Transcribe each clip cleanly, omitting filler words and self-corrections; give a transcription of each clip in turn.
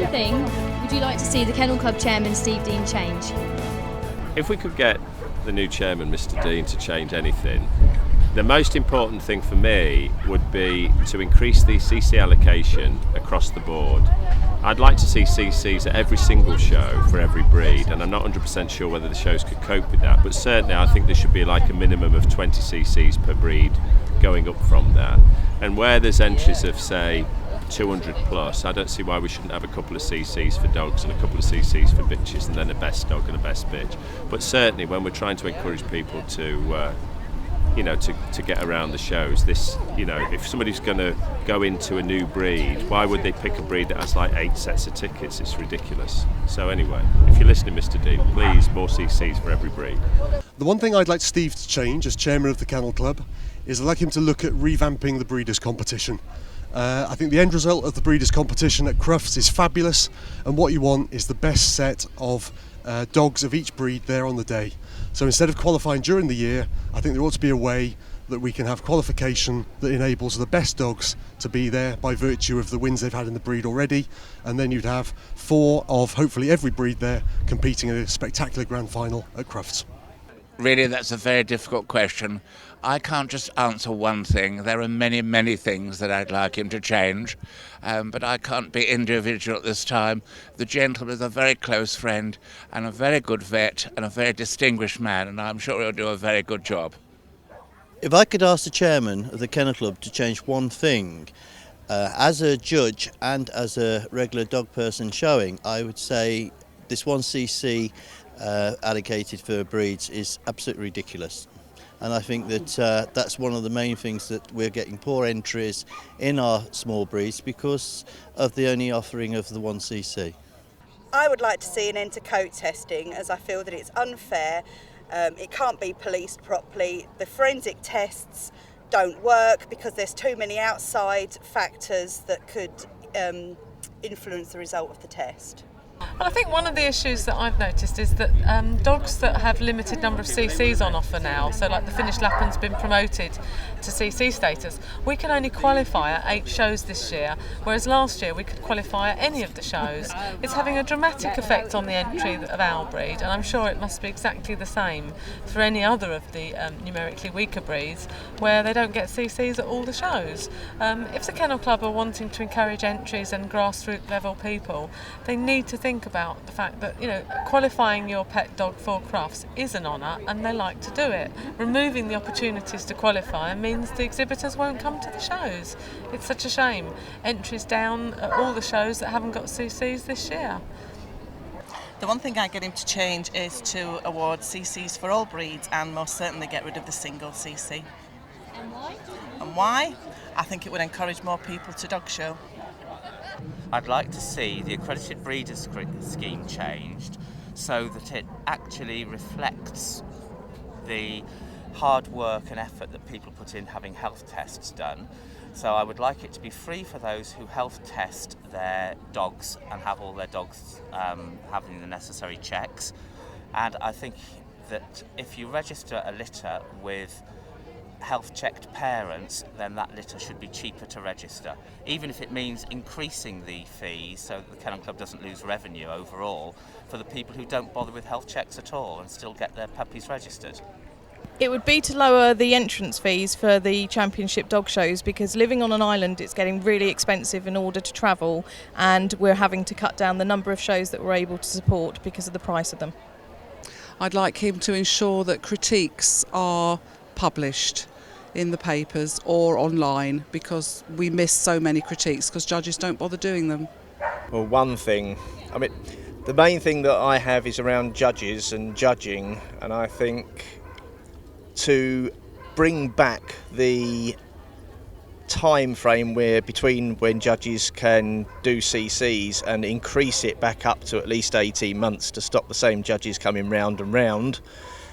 one thing would you like to see the Kennel Club chairman Steve Dean change? If we could get the new chairman, Mr. Dean, to change anything, the most important thing for me would be to increase the CC allocation across the board. I'd like to see CCs at every single show for every breed, and I'm not 100% sure whether the shows could cope with that, but certainly I think there should be like a minimum of 20 CCs per breed going up from that. And where there's entries of, say, 200 plus, I don't see why we shouldn't have a couple of CCs for dogs and a couple of CCs for bitches, and then a best dog and a best bitch. But certainly when we're trying to encourage people to to get around the shows, this, if somebody's going to go into a new breed, why would they pick a breed that has like 8 sets of tickets? It's ridiculous. So anyway, if you're listening, Mr. Dean, please, more CCs for every breed. The one thing I'd like Steve to change as chairman of the Kennel Club is I'd like him to look at revamping the breeders' competition. I think the end result of the breeders' competition at Crufts is fabulous, and what you want is the best set of dogs of each breed there on the day. So instead of qualifying during the year, I think there ought to be a way that we can have qualification that enables the best dogs to be there by virtue of the wins they've had in the breed already, and then you'd have 4 of hopefully every breed there competing in a spectacular grand final at Crufts. Really, that's a very difficult question. I can't just answer one thing. There are many, many things that I'd like him to change, but I can't be individual at this time. The gentleman is a very close friend and a very good vet and a very distinguished man, and I'm sure he'll do a very good job. If I could ask the chairman of the Kennel Club to change one thing, as a judge and as a regular dog person showing, I would say this 1cc allocated for breeds is absolutely ridiculous. And I think that that's one of the main things, that we're getting poor entries in our small breeds because of the only offering of the 1cc. I would like to see an end to coat testing, as I feel that it's unfair. It can't be policed properly. The forensic tests don't work because there's too many outside factors that could influence the result of the test. Well, I think one of the issues that I've noticed is that dogs that have limited number of CCs on offer now, so like the Finnish Lapland's been promoted to CC status, we can only qualify at 8 shows this year, whereas last year we could qualify at any of the shows. It's having a dramatic effect on the entry of our breed, and I'm sure it must be exactly the same for any other of the numerically weaker breeds where they don't get CCs at all the shows. If the Kennel Club are wanting to encourage entries and grassroots level people, they need to think about the fact that qualifying your pet dog for Crufts is an honour, and they like to do it. Removing the opportunities to qualify means the exhibitors won't come to the shows. It's such a shame. Entries down at all the shows that haven't got CCs this year. The one thing I get him to change is to award CCs for all breeds, and most certainly get rid of the single CC. And why? And why? I think it would encourage more people to dog show. I'd like to see the accredited breeders scheme changed so that it actually reflects the hard work and effort that people put in having health tests done. So I would like it to be free for those who health test their dogs and have all their dogs having the necessary checks. And I think that if you register a litter with health checked parents, then that litter should be cheaper to register, even if it means increasing the fees so that the Kennel Club doesn't lose revenue overall for the people who don't bother with health checks at all and still get their puppies registered. It would be to lower the entrance fees for the championship dog shows, because living on an island, it's getting really expensive in order to travel, and we're having to cut down the number of shows that we're able to support because of the price of them. I'd like him to ensure that critiques are published in the papers or online, because we miss so many critiques because judges don't bother doing them. Well, one thing, the main thing that I have is around judges and judging, and I think to bring back the time frame where between when judges can do CCs and increase it back up to at least 18 months to stop the same judges coming round and round,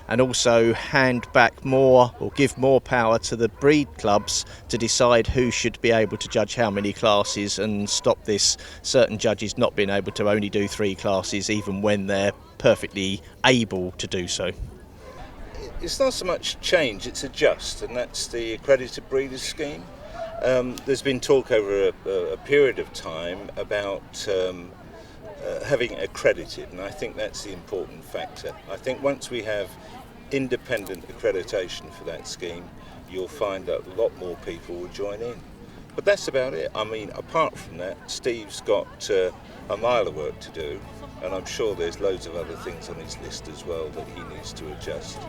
and also hand back more or give more power to the breed clubs to decide who should be able to judge how many classes, and stop this certain judges not being able to only do 3 classes even when they're perfectly able to do so. It's not so much change, it's adjust, and that's the accredited breeders scheme. There's been talk over a period of time about having it accredited, and I think that's the important factor. I think once we have independent accreditation for that scheme, you'll find that a lot more people will join in. But that's about it. I mean, apart from that, Steve's got a mile of work to do, and I'm sure there's loads of other things on his list as well that he needs to adjust.